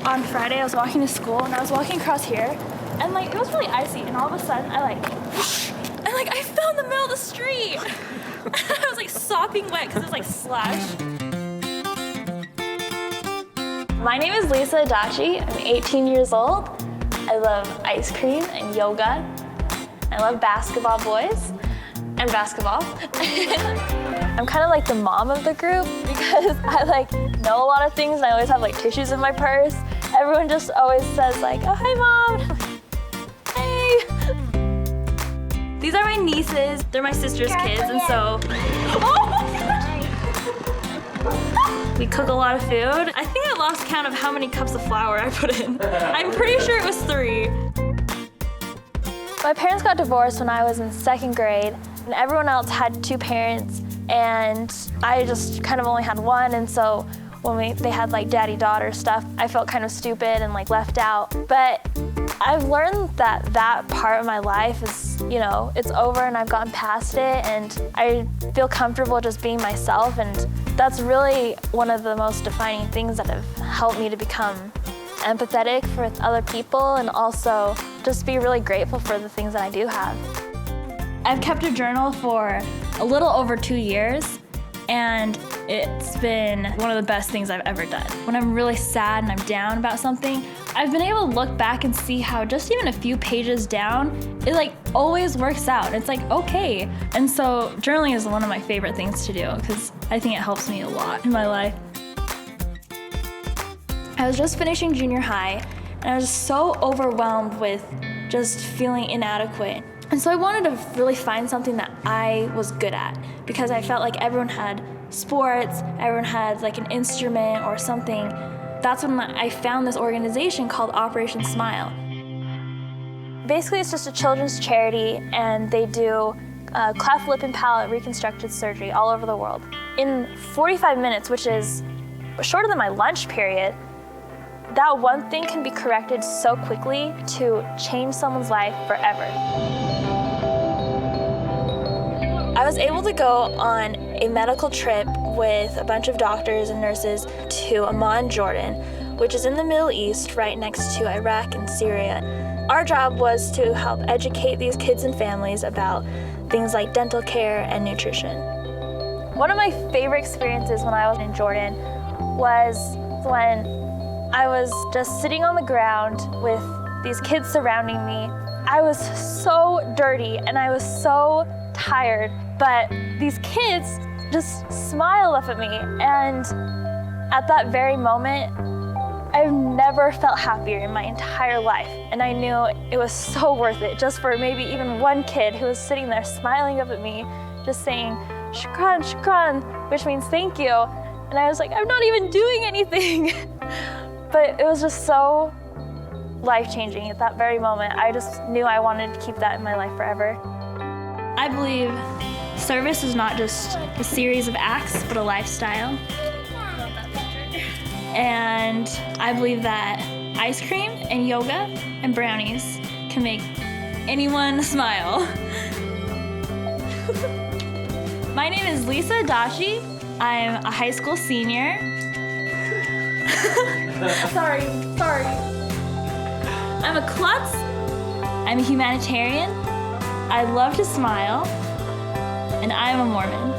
On Friday, I was walking to school, and I was walking across here, and it was really icy, and all of a sudden, I fell in the middle of the street. I was sopping wet because it was slush. My name is Lisa Adachi. I'm 18 years old. I love ice cream and yoga. I love basketball boys and basketball. I'm kind of like the mom of the group because I know a lot of things, and I always have tissues in my purse. Everyone just always says oh, hi Mom. Hey. These are my nieces. They're my sister's kids, and so we cook a lot of food. I think I lost count of how many cups of flour I put in. I'm pretty sure it was 3. My parents got divorced when I was in 2nd grade, and everyone else had 2 parents, and I just kind of only had 1, and so when they had daddy-daughter stuff, I felt kind of stupid and left out. But I've learned that part of my life is, it's over and I've gotten past it, and I feel comfortable just being myself, and that's really one of the most defining things that have helped me to become empathetic with other people, and also just be really grateful for the things that I do have. I've kept a journal for a little over 2 years, and it's been one of the best things I've ever done. When I'm really sad and I'm down about something, I've been able to look back and see how just even a few pages down, it always works out. It's okay. And so journaling is one of my favorite things to do because I think it helps me a lot in my life. I was just finishing junior high, and I was so overwhelmed with just feeling inadequate. And so I wanted to really find something that I was good at, because I felt like everyone had sports, everyone had an instrument or something. That's when I found this organization called Operation Smile. Basically, it's just a children's charity, and they do cleft lip and palate reconstructive surgery all over the world. In 45 minutes, which is shorter than my lunch period, that one thing can be corrected so quickly to change someone's life forever. I was able to go on a medical trip with a bunch of doctors and nurses to Amman, Jordan, which is in the Middle East right next to Iraq and Syria. Our job was to help educate these kids and families about things like dental care and nutrition. One of my favorite experiences when I was in Jordan was when I was just sitting on the ground with these kids surrounding me. I was so dirty and I was so tired, but these kids just smiled up at me, and at that very moment, I've never felt happier in my entire life, and I knew it was so worth it just for maybe even one kid who was sitting there smiling up at me, just saying, "Shukran, shukran," which means thank you, and I was I'm not even doing anything. But it was just so life-changing at that very moment. I just knew I wanted to keep that in my life forever. I believe service is not just a series of acts, but a lifestyle. And I believe that ice cream and yoga and brownies can make anyone smile. My name is Lisa Adachi. I'm a high school senior. Sorry. I'm a klutz. I'm a humanitarian. I love to smile. And I'm a Mormon.